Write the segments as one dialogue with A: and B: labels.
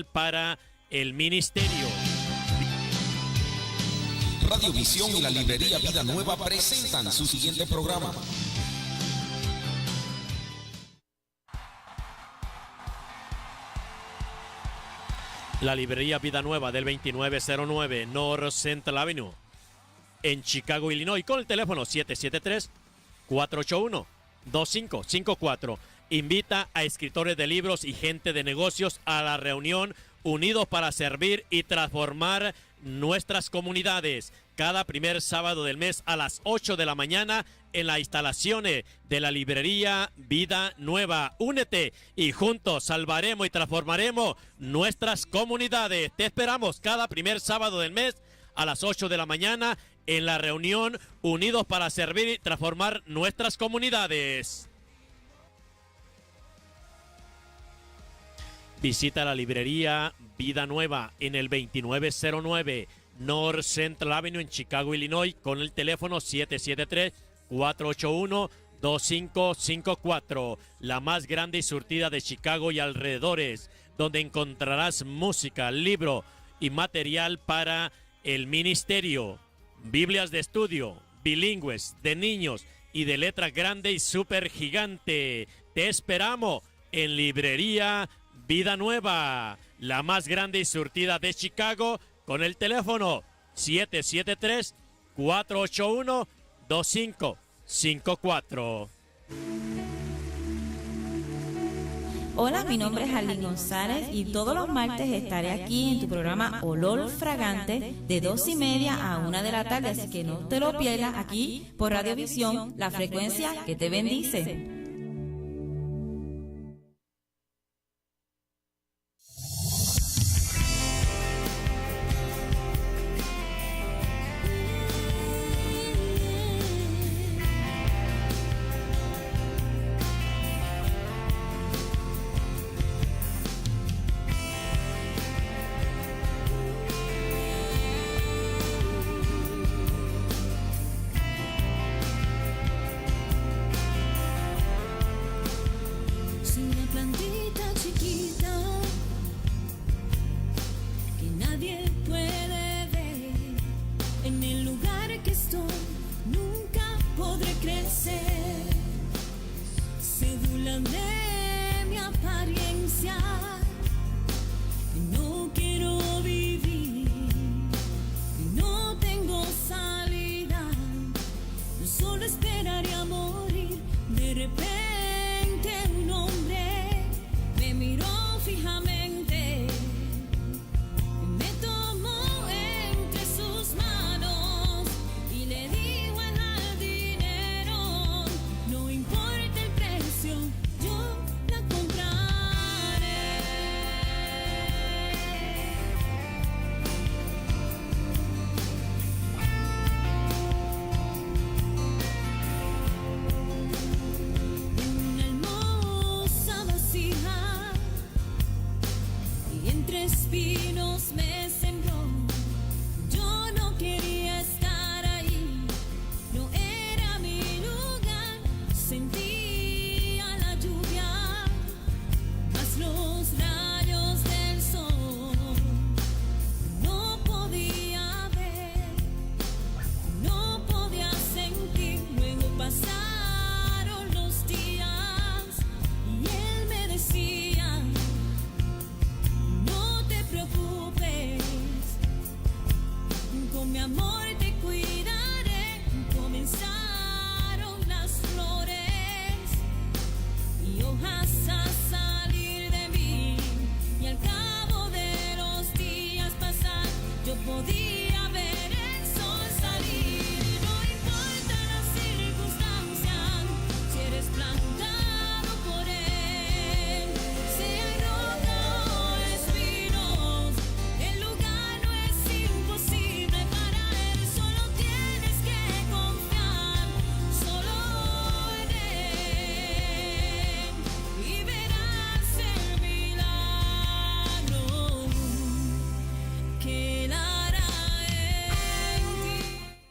A: para el ministerio.
B: Radio Visión y la librería Vida Nueva presentan su siguiente programa.
A: La librería Vida Nueva del 2909 North Central Avenue en Chicago, Illinois, con el teléfono 773-481-2554. Invita a escritores de libros y gente de negocios a la reunión Unidos para Servir y Transformar Nuestras Comunidades. Cada primer sábado del mes a las 8 de la mañana en las instalaciones de la librería Vida Nueva. Únete y juntos salvaremos y transformaremos nuestras comunidades. Te esperamos cada primer sábado del mes a las 8 de la mañana en la reunión Unidos para Servir y Transformar Nuestras Comunidades. Visita la librería Vida Nueva en el 2909 North Central Avenue en Chicago, Illinois, con el teléfono 773-481-2554. La más grande y surtida de Chicago y alrededores, donde encontrarás música, libro y material para el ministerio. Biblias de estudio, bilingües, de niños y de letra grande y súper gigante. Te esperamos en librería Vida Nueva, la más grande y surtida de Chicago, con el teléfono 773-481-2554.
C: Hola, mi nombre es Arlene González y todos los martes estaré aquí en tu programa Olor Fragante de 2:30 a 1 de la tarde, así que no te lo pierdas aquí por Radio Visión, la frecuencia que te bendice.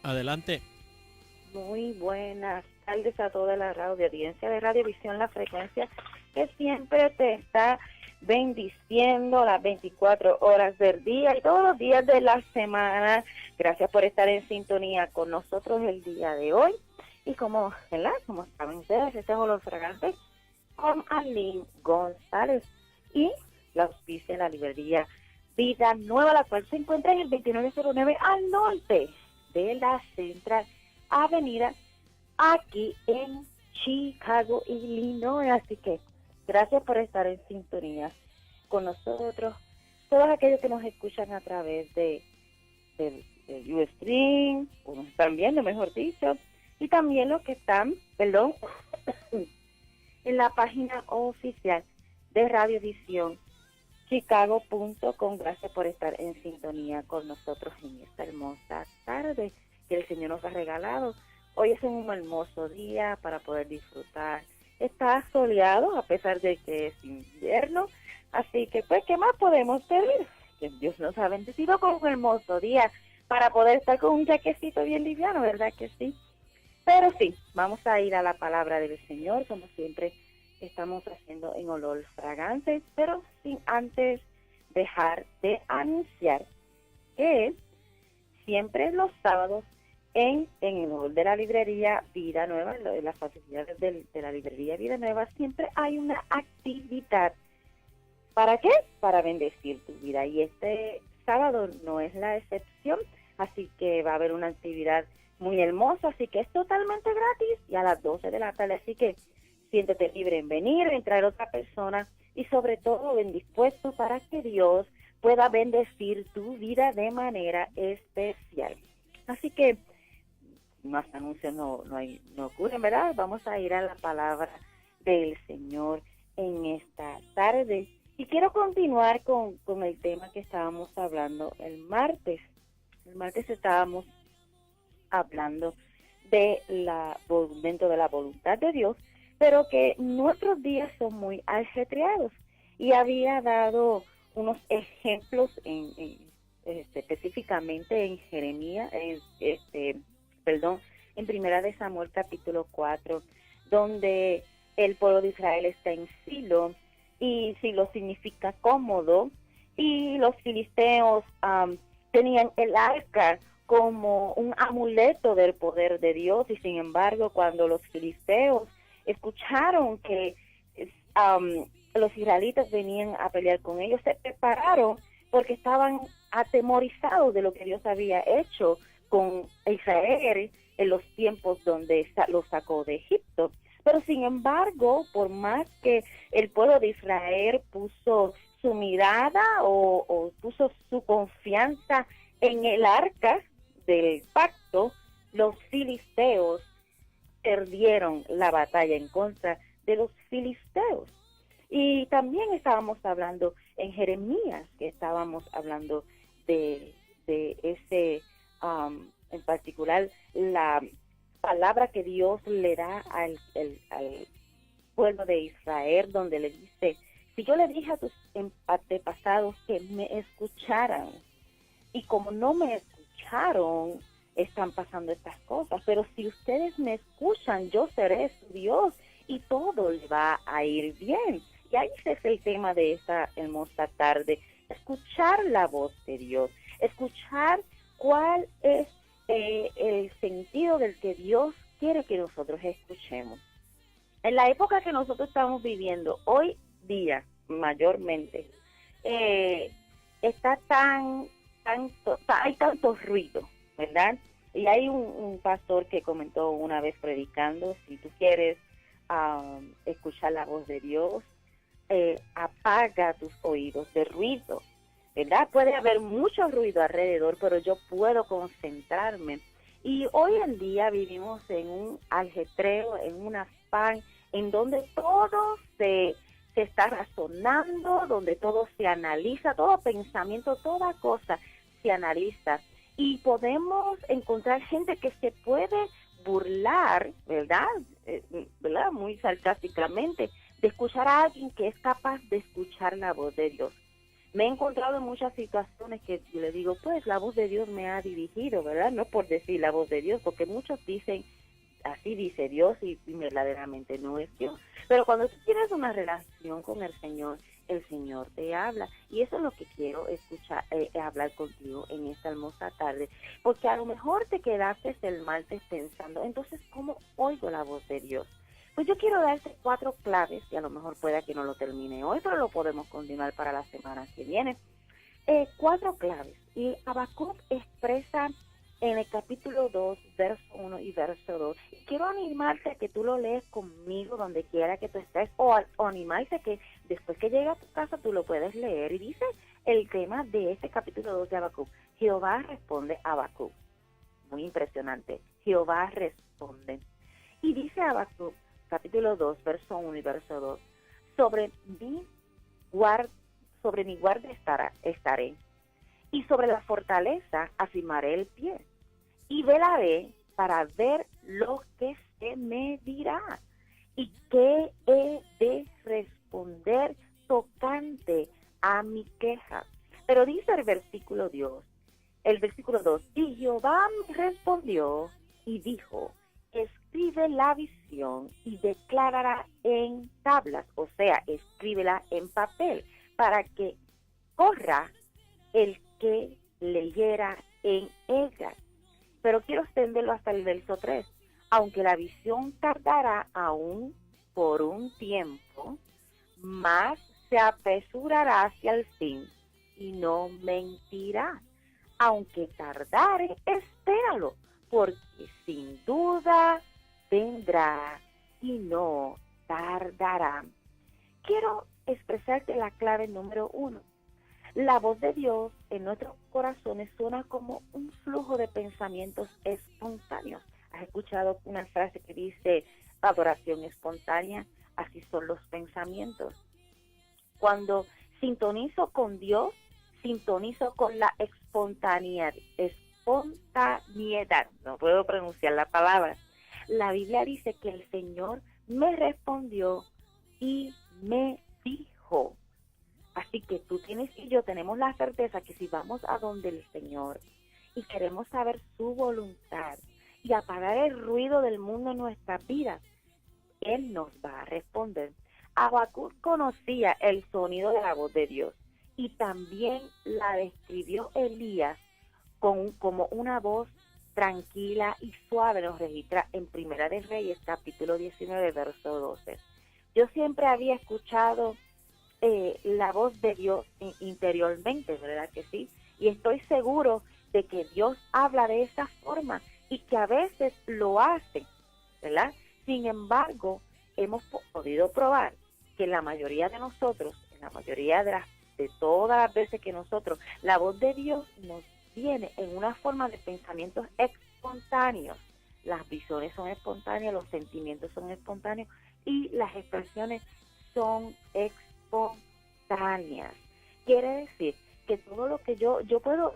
A: Adelante.
D: Muy buenas tardes a toda la radio, audiencia de Radio Visión, la frecuencia que siempre te está bendiciendo las 24 horas del día y todos los días de la semana. Gracias por estar en sintonía con nosotros el día de hoy. Y como saben ustedes, este es Olor Fragante con Arlene González y la auspicia de la librería Vida Nueva, la cual se encuentra en el 2909 al norte de la Central Avenida, aquí en Chicago, Illinois. Así que gracias por estar en sintonía con nosotros, todos aquellos que nos escuchan a través de Ustream, o nos están viendo, mejor dicho, y también los que están, en la página oficial de Radiovisión Chicago.com. Gracias por estar en sintonía con nosotros en esta hermosa tarde que el Señor nos ha regalado. Hoy es un hermoso día para poder disfrutar. Está soleado a pesar de que es invierno, así que pues, ¿qué más podemos pedir? Que Dios nos ha bendecido con un hermoso día para poder estar con un jaquecito bien liviano, ¿verdad que sí? Pero sí, vamos a ir a la palabra del Señor, como siempre estamos haciendo en Olor Fragante, pero sin antes dejar de anunciar que siempre los sábados en el hall de la librería Vida Nueva, en las facilidades de la librería Vida Nueva, siempre hay una actividad. ¿Para qué? Para bendecir tu vida. Y este sábado no es la excepción, así que va a haber una actividad muy hermosa, así que es totalmente gratis y a las 12 de la tarde, así que siéntete libre en venir, en traer otra persona y sobre todo ven dispuesto para que Dios pueda bendecir tu vida de manera especial. Así que más anuncios no ocurren, ¿verdad? Vamos a ir a la palabra del Señor en esta tarde. Y quiero continuar con el tema que estábamos hablando el martes. El martes estábamos hablando dentro de la voluntad de Dios, pero que nuestros días son muy ajetreados. Y había dado unos ejemplos específicamente en Jeremías, en Primera de Samuel capítulo 4, donde el pueblo de Israel está en Silo, y Silo significa cómodo, y los filisteos tenían el arca como un amuleto del poder de Dios, y sin embargo cuando los filisteos escucharon que los israelitas venían a pelear con ellos, se prepararon porque estaban atemorizados de lo que Dios había hecho con Israel en los tiempos donde los sacó de Egipto. Pero sin embargo, por más que el pueblo de Israel puso su mirada o puso su confianza en el arca del pacto, los filisteos perdieron la batalla en contra de los filisteos. Y también estábamos hablando en Jeremías, que estábamos hablando de ese, en particular, la palabra que Dios le da al pueblo de Israel, donde le dice: si yo le dije a tus antepasados que me escucharan, y como no me escucharon, están pasando estas cosas, pero si ustedes me escuchan, yo seré su Dios y todo le va a ir bien. Y ahí ese es el tema de esta hermosa tarde: escuchar la voz de Dios, escuchar cuál es el sentido del que Dios quiere que nosotros escuchemos. En la época que nosotros estamos viviendo hoy día, mayormente, hay tanto ruido, ¿verdad? Y hay un pastor que comentó una vez predicando: si tú quieres escuchar la voz de Dios, apaga tus oídos de ruido, ¿verdad? Puede haber mucho ruido alrededor, pero yo puedo concentrarme. Y hoy en día vivimos en un ajetreo, en un afán, en donde todo se está razonando, donde todo se analiza, todo pensamiento, toda cosa se analiza. Y podemos encontrar gente que se puede burlar, ¿verdad? ¿Verdad? Muy sarcásticamente, de escuchar a alguien que es capaz de escuchar la voz de Dios. Me he encontrado en muchas situaciones que le digo, pues la voz de Dios me ha dirigido, ¿verdad? No por decir la voz de Dios, porque muchos dicen, así dice Dios, y verdaderamente no es Dios. Pero cuando tú tienes una relación con el Señor el Señor te habla. Y eso es lo que quiero escuchar, hablar contigo en esta hermosa tarde. Porque a lo mejor te quedaste el martes pensando, entonces, ¿cómo oigo la voz de Dios? Pues yo quiero darte 4 claves, y a lo mejor pueda que no lo termine hoy, pero lo podemos continuar para la semana que viene. 4 claves. Y Habacuc expresa en el capítulo 2, verso 1 y verso 2. Y quiero animarte a que tú lo lees conmigo donde quiera que tú estés, o animarte que después que llegue a tu casa tú lo puedes leer. Y dice el tema de este capítulo 2 de Habacuc: Jehová responde a Habacuc. Muy impresionante. Jehová responde. Y dice Habacuc, capítulo 2, verso 1 y verso 2, sobre mi guarda estaré, y sobre la fortaleza afirmaré el pie, y velaré para ver lo que se me dirá, y qué he de responder tocante a mi queja. Pero dice el versículo 2, y Jehová me respondió y dijo, escribe la visión y declárala en tablas, o sea, escríbela en papel, para que corra el que leyera en ella. Pero quiero extenderlo hasta el verso 3. Aunque la visión tardará aún por un tiempo, más se apresurará hacia el fin y no mentirá. Aunque tardare, espéralo, porque sin duda vendrá y no tardará. Quiero expresarte la clave número 1. La voz de Dios en nuestros corazones suena como un flujo de pensamientos espontáneos. ¿Has escuchado una frase que dice adoración espontánea? Así son los pensamientos. Cuando sintonizo con Dios, sintonizo con la espontaneidad. No puedo pronunciar la palabra. La Biblia dice que el Señor me respondió y me dijo. Así que tú tienes y yo tenemos la certeza que si vamos a donde el Señor y queremos saber su voluntad y apagar el ruido del mundo en nuestras vidas, Él nos va a responder. Habacuc conocía el sonido de la voz de Dios y también la describió Elías como una voz tranquila y suave. Nos registra en Primera de Reyes, capítulo 19, verso 12. Yo siempre había escuchado la voz de Dios interiormente, ¿verdad que sí? Y estoy seguro de que Dios habla de esa forma y que a veces lo hace, ¿verdad? Sin embargo, hemos podido probar que la mayoría de nosotros, en la mayoría de todas las veces que nosotros, la voz de Dios nos viene en una forma de pensamientos espontáneos. Las visiones son espontáneas, los sentimientos son espontáneos y las expresiones son espontáneas. Quiere decir que todo lo que yo puedo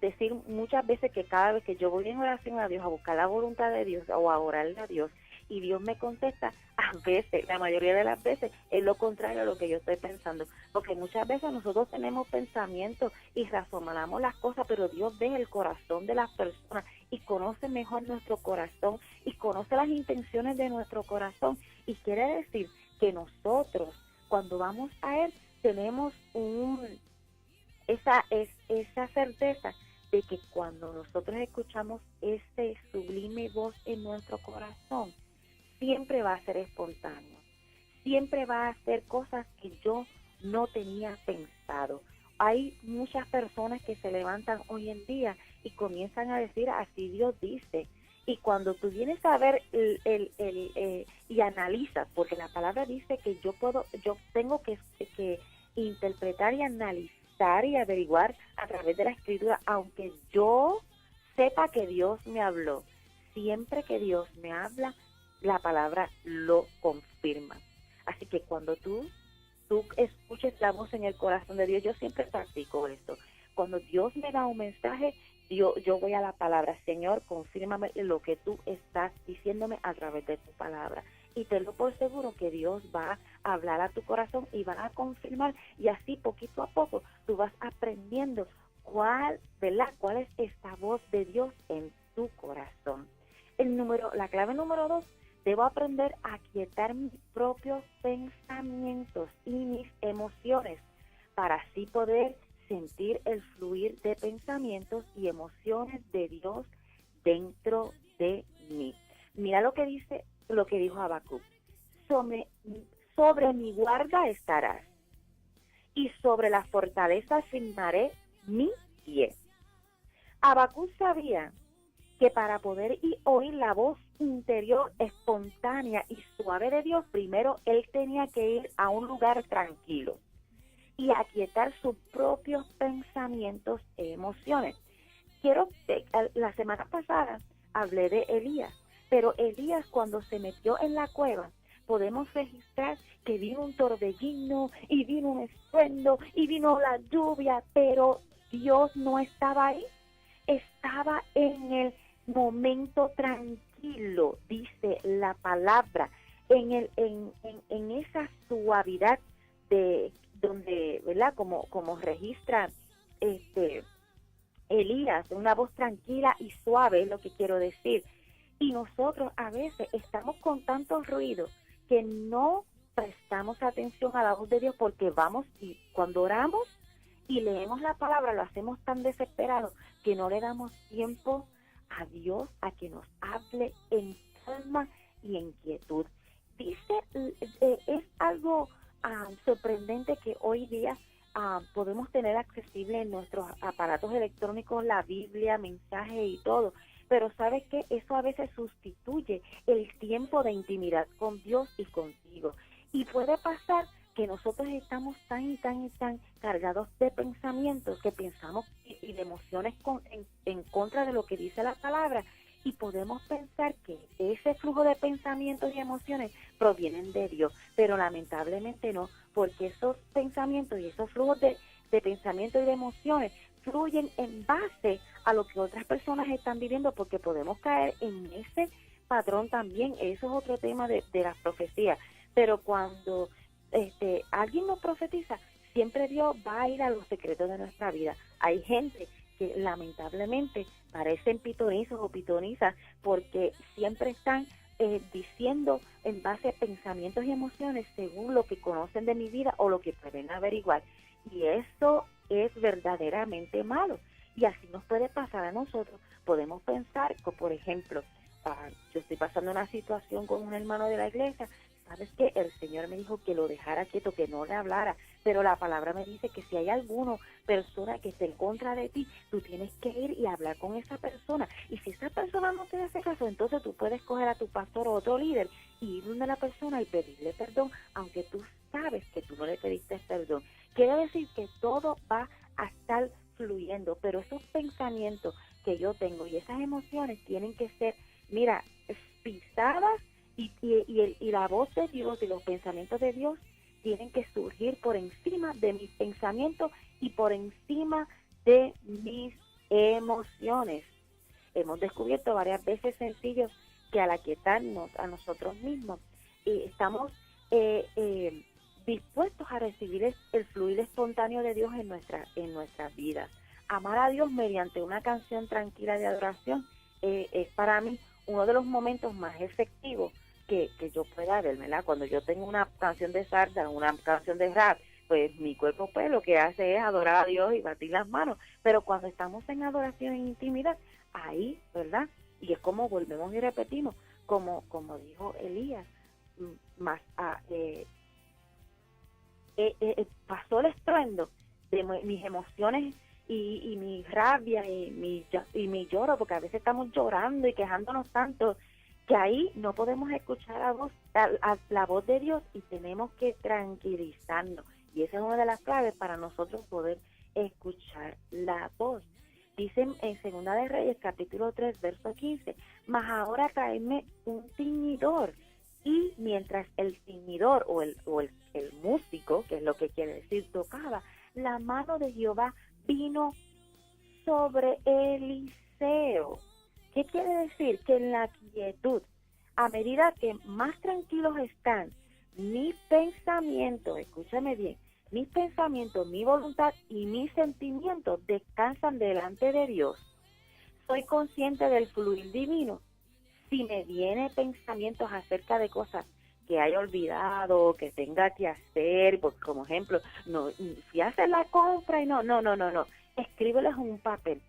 D: decir muchas veces que cada vez que yo voy en oración a Dios, a buscar la voluntad de Dios o a orarle a Dios y Dios me contesta, a veces, la mayoría de las veces, es lo contrario a lo que yo estoy pensando, porque muchas veces nosotros tenemos pensamientos y razonamos las cosas, pero Dios ve el corazón de las personas y conoce mejor nuestro corazón y conoce las intenciones de nuestro corazón, y quiere decir que nosotros, cuando vamos a Él, tenemos esa certeza de que cuando nosotros escuchamos ese sublime voz en nuestro corazón, siempre va a ser espontáneo, siempre va a hacer cosas que yo no tenía pensado. Hay muchas personas que se levantan hoy en día y comienzan a decir, así Dios dice. Y cuando tú vienes a ver y analizas, porque la palabra dice que yo tengo que interpretar y analizar y averiguar a través de la escritura, aunque yo sepa que Dios me habló. Siempre que Dios me habla, la palabra lo confirma. Así que cuando tú escuches la voz en el corazón de Dios, yo siempre practico esto. Cuando Dios me da un mensaje, yo voy a la palabra, Señor, confírmame lo que tú estás diciéndome a través de tu palabra. Y tenlo por seguro que Dios va a hablar a tu corazón y va a confirmar, y así poquito a poco tú vas aprendiendo cuál es esta voz de Dios en tu corazón. La clave número 2, debo aprender a aquietar mis propios pensamientos y mis emociones para así poder sentir el fluir de pensamientos y emociones de Dios dentro de mí. Mira lo que dijo Habacuc. Sobre mi guarda estarás, y sobre la fortaleza firmaré mi pie. Habacuc sabía que para poder oír la voz interior espontánea y suave de Dios, primero él tenía que ir a un lugar tranquilo y aquietar sus propios pensamientos e emociones. La semana pasada hablé de Elías, pero Elías, cuando se metió en la cueva, podemos registrar que vino un torbellino y vino un estruendo y vino la lluvia, pero Dios no estaba ahí. Estaba en el momento tranquilo, dice la palabra, en esa suavidad de donde, ¿verdad? Como registra Elías, una voz tranquila y suave, es lo que quiero decir. Y nosotros a veces estamos con tanto ruido que no prestamos atención a la voz de Dios, porque vamos y cuando oramos y leemos la palabra lo hacemos tan desesperados que no le damos tiempo a Dios a que nos hable en calma y en quietud. Es algo sorprendente que hoy día podemos tener accesible en nuestros aparatos electrónicos la Biblia, mensajes y todo, pero ¿sabes qué? Eso a veces sustituye el tiempo de intimidad con Dios y contigo, y puede pasar que nosotros estamos tan cargados de pensamientos que pensamos y de emociones en contra de lo que dice la palabra, y podemos pensar que ese flujo de pensamientos y emociones provienen de Dios, pero lamentablemente no, porque esos pensamientos y esos flujos de pensamientos y de emociones fluyen en base a lo que otras personas están viviendo, porque podemos caer en ese patrón también. Eso es otro tema de las profecías, pero cuando alguien nos profetiza, siempre Dios va a ir a los secretos de nuestra vida. Hay gente que lamentablemente parecen pitonizos o pitonizas porque siempre están diciendo en base a pensamientos y emociones según lo que conocen de mi vida o lo que pueden averiguar, y eso es verdaderamente malo, y así nos puede pasar a nosotros. Podemos pensar que, por ejemplo, yo estoy pasando una situación con un hermano de la iglesia. ¿Sabes qué? El Señor me dijo que lo dejara quieto, que no le hablara, pero la palabra me dice que si hay alguna persona que esté en contra de ti, tú tienes que ir y hablar con esa persona, y si esa persona no te hace caso, entonces tú puedes coger a tu pastor o otro líder y ir donde la persona y pedirle perdón, aunque tú sabes que tú no le pediste perdón. Quiere decir que todo va a estar fluyendo, pero esos pensamientos que yo tengo y esas emociones tienen que ser, mira, pisadas, y la voz de Dios y los pensamientos de Dios tienen que surgir por encima de mis pensamientos y por encima de mis emociones. Hemos descubierto varias veces, sencillos, que al aquietarnos a nosotros mismos, estamos dispuestos a recibir el fluir espontáneo de Dios en nuestras vidas. Amar a Dios mediante una canción tranquila de adoración es para mí uno de los momentos más efectivos que yo pueda ver, ¿verdad? Cuando yo tengo una canción de salsa, una canción de rap, pues mi cuerpo pues lo que hace es adorar a Dios y batir las manos, pero cuando estamos en adoración, en intimidad, ahí, ¿verdad? Y es como volvemos y repetimos, como dijo Elías, pasó el estruendo de mis emociones y mi rabia y mi lloro, porque a veces estamos llorando y quejándonos tanto que ahí no podemos escuchar a la voz de Dios, y tenemos que tranquilizarnos, y esa es una de las claves para nosotros poder escuchar la voz. Dicen en Segunda de Reyes, capítulo 3, verso 15, mas ahora traedme un tiñidor. Y mientras el tiñidor o el músico, que es lo que quiere decir, tocaba, la mano de Jehová vino sobre Eliseo. ¿Qué quiere decir? Que en la quietud, a medida que más tranquilos están mis pensamientos, escúchame bien, mis pensamientos, mi voluntad y mis sentimientos descansan delante de Dios, soy consciente del fluir divino, Si me vienen pensamientos acerca de cosas que haya olvidado, que tenga que hacer, porque como ejemplo, no, si haces la compra y no, escríbelos en un papel.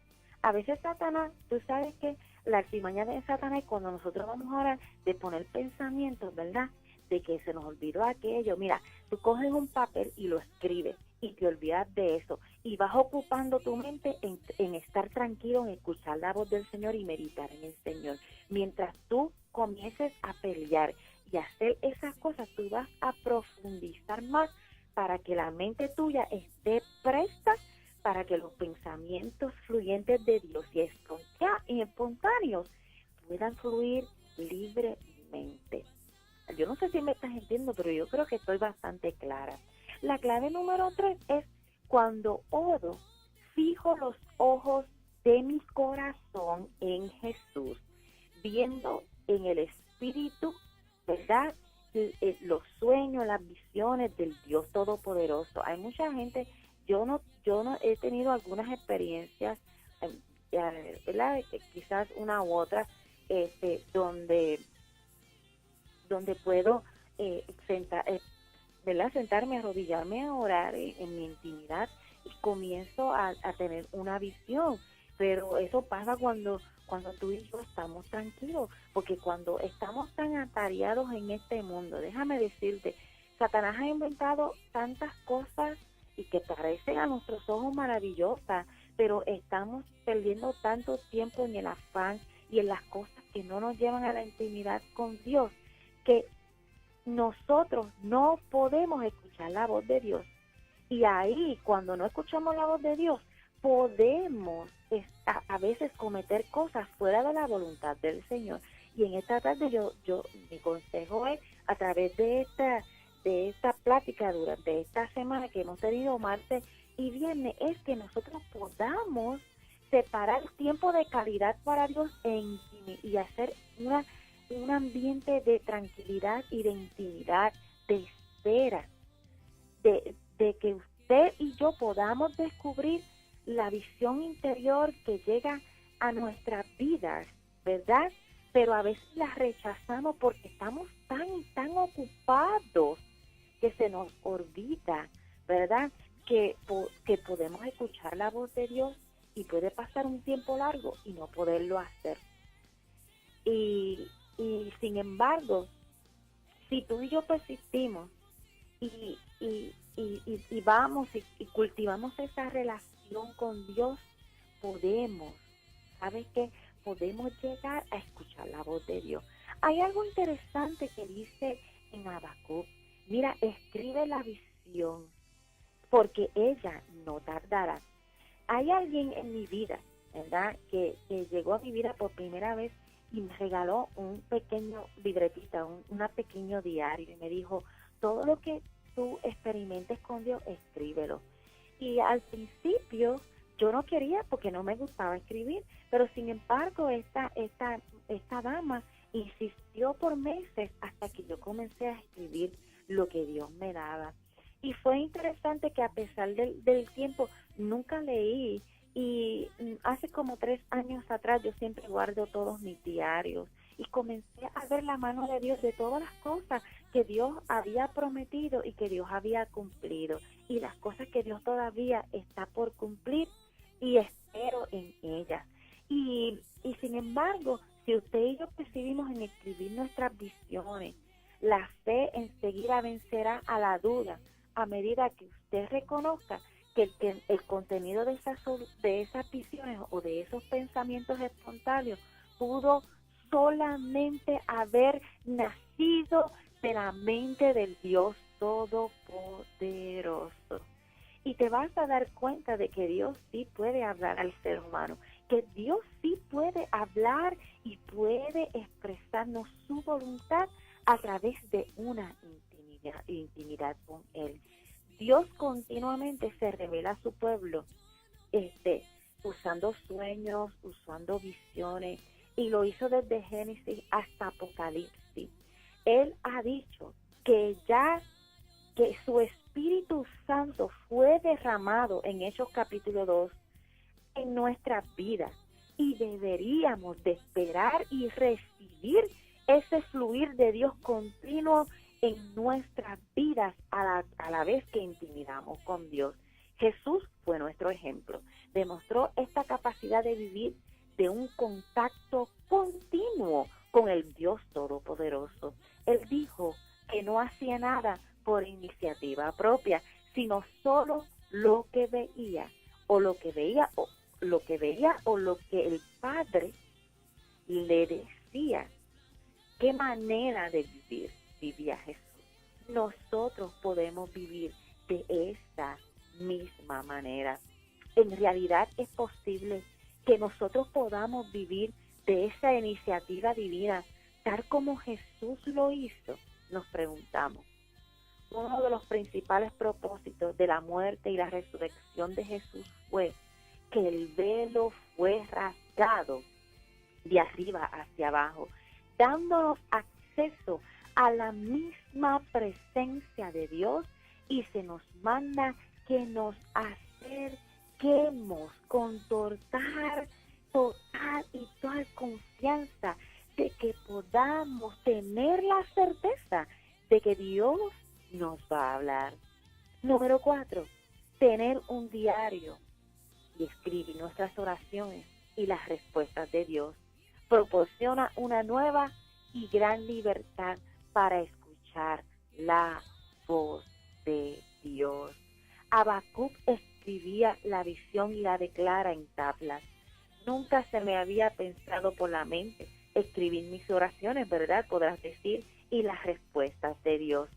D: A veces Satanás, tú sabes que la artimaña de Satanás, cuando nosotros vamos a orar, de poner pensamientos, ¿verdad?, de que se nos olvidó aquello. Mira, tú coges un papel y lo escribes y te olvidas de eso y vas ocupando tu mente en estar tranquilo, en escuchar la voz del Señor y meditar en el Señor. Mientras tú comiences a pelear y hacer esas cosas, tú vas a profundizar más para que la mente tuya esté presta para que los pensamientos fluyentes de Dios y espontáneos puedan fluir libremente. Yo no sé si me estás entendiendo, pero yo creo que estoy bastante clara. La clave número 3 es: cuando oro, fijo los ojos de mi corazón en Jesús, viendo en el Espíritu, ¿verdad?, los sueños, las visiones del Dios Todopoderoso. Hay mucha gente, yo no he tenido algunas experiencias, ¿verdad?, quizás una u otra, donde puedo sentarme, arrodillarme a orar en mi intimidad y comienzo a tener una visión. Pero eso pasa cuando tú y yo estamos tranquilos, porque cuando estamos tan atareados en este mundo, déjame decirte, Satanás ha inventado tantas cosas y que parecen a nuestros ojos maravillosas, pero estamos perdiendo tanto tiempo en el afán y en las cosas que no nos llevan a la intimidad con Dios, que nosotros no podemos escuchar la voz de Dios. Y ahí, cuando no escuchamos la voz de Dios, podemos a veces cometer cosas fuera de la voluntad del Señor. Y en esta tarde mi consejo es, a través de esta plática durante esta semana que hemos tenido martes y viernes, es que nosotros podamos separar tiempo de calidad para Dios y hacer un ambiente de tranquilidad y de intimidad, de espera, de que usted y yo podamos descubrir la visión interior que llega a nuestras vidas, ¿verdad? Pero a veces la rechazamos porque estamos tan ocupados que se nos olvida, ¿verdad?, que podemos escuchar la voz de Dios y puede pasar un tiempo largo y no poderlo hacer. Y sin embargo, si tú y yo persistimos y vamos y cultivamos esa relación con Dios, ¿sabes qué? Podemos llegar a escuchar la voz de Dios. Hay algo interesante que dice en Habacuc: mira, escribe la visión, porque ella no tardará. Hay alguien en mi vida, ¿verdad?, que llegó a mi vida por primera vez y me regaló un pequeño libretita, un pequeño diario, y me dijo: todo lo que tú experimentes con Dios, escríbelo. Y al principio yo no quería, porque no me gustaba escribir, pero sin embargo esta dama insistió por meses hasta que yo comencé a escribir lo que Dios me daba. Y fue interesante que a pesar del tiempo nunca leí. Y hace como 3 años atrás yo siempre guardo todos mis diarios y comencé a ver la mano de Dios de todas las cosas que Dios había prometido y que Dios había cumplido, y las cosas que Dios todavía está por cumplir, y espero en ellas. Y sin embargo, si usted y yo percibimos en escribir nuestras visiones, la fe enseguida vencerá a la duda a medida que usted reconozca que el contenido de esas visiones o de esos pensamientos espontáneos pudo solamente haber nacido de la mente del Dios Todopoderoso. Y te vas a dar cuenta de que Dios sí puede hablar al ser humano, que Dios sí puede hablar y puede expresarnos su voluntad a través de una intimidad con Él. Dios continuamente se revela a su pueblo, usando sueños, usando visiones, y lo hizo desde Génesis hasta Apocalipsis. Él ha dicho que su Espíritu Santo fue derramado en Hechos capítulo 2 en nuestras vidas, y deberíamos de esperar y recibir ese fluir de Dios continuo en nuestras vidas a la vez que intimidamos con Dios. Jesús fue nuestro ejemplo. Demostró esta capacidad de vivir de un contacto continuo con el Dios Todopoderoso. Él dijo que no hacía nada por iniciativa propia, sino solo lo que veía o lo que el Padre le decía. ¿Qué manera de vivir vivía Jesús? Nosotros podemos vivir de esta misma manera. En realidad es posible que nosotros podamos vivir de esa iniciativa divina, tal como Jesús lo hizo. Nos preguntamos. Uno de los principales propósitos de la muerte y la resurrección de Jesús fue que el velo fue rasgado de arriba hacia abajo, dándonos acceso a la misma presencia de Dios, y se nos manda que nos acerquemos con total y total confianza de que podamos tener la certeza de que Dios nos va a hablar. Número 4, tener un diario y escribir nuestras oraciones y las respuestas de Dios proporciona una nueva y gran libertad para escuchar la voz de Dios. Habacuc escribía la visión y la declara en tablas. Nunca se me había pensado por la mente escribir mis oraciones, ¿verdad? Podrás decir, y las respuestas de Dios,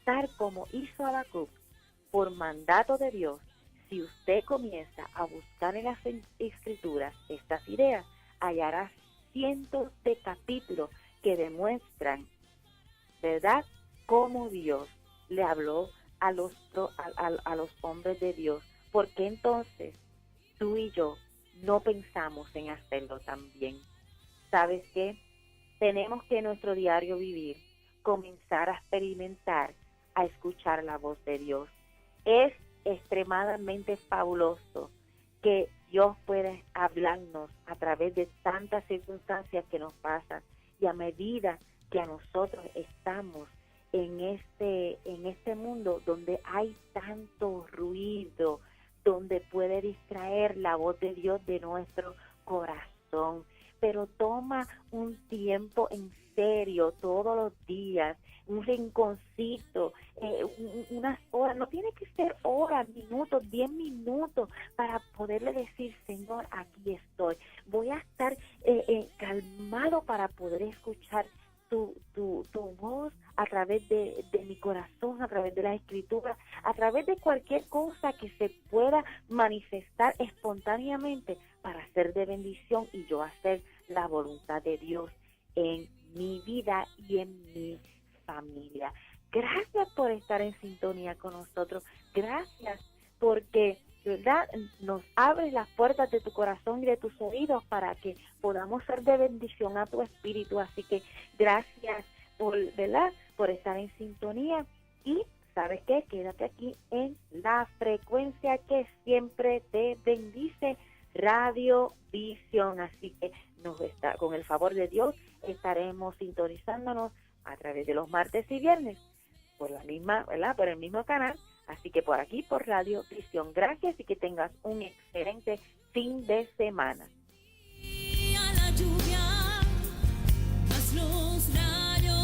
D: tal como hizo Habacuc por mandato de Dios. Si usted comienza a buscar en las Escrituras estas ideas, hallará cientos de capítulos que demuestran, ¿verdad?, cómo Dios le habló a los hombres de Dios. ¿Por qué entonces tú y yo no pensamos en hacerlo también? ¿Sabes qué? Tenemos que en nuestro diario vivir comenzar a experimentar, a escuchar la voz de Dios. Es extremadamente fabuloso que Dios puede hablarnos a través de tantas circunstancias que nos pasan, y a medida que a nosotros estamos en este mundo donde hay tanto ruido, donde puede distraer la voz de Dios de nuestro corazón. Pero toma un tiempo en serio todos los días, un rinconcito, unas horas, no tiene que ser horas, minutos, 10 minutos, para poderle decir: Señor, aquí estoy. Voy a estar calmado para poder escuchar tu voz a través de mi corazón, a través de la Escritura, a través de cualquier cosa que se pueda manifestar espontáneamente para ser de bendición y yo hacer la voluntad de Dios en mi vida y en mi familia. Gracias por estar en sintonía con nosotros. Gracias porque, ¿verdad?, nos abres las puertas de tu corazón y de tus oídos para que podamos ser de bendición a tu espíritu. Así que gracias ¿verdad?, por estar en sintonía. Y ¿sabes qué? Quédate aquí en la frecuencia que siempre te bendice, Radio Visión. Así que con el favor de Dios estaremos sintonizándonos a través de los martes y viernes por la misma, ¿verdad?, por el mismo canal. Así que por aquí, por Radio Visión. Gracias y que tengas un excelente fin de semana.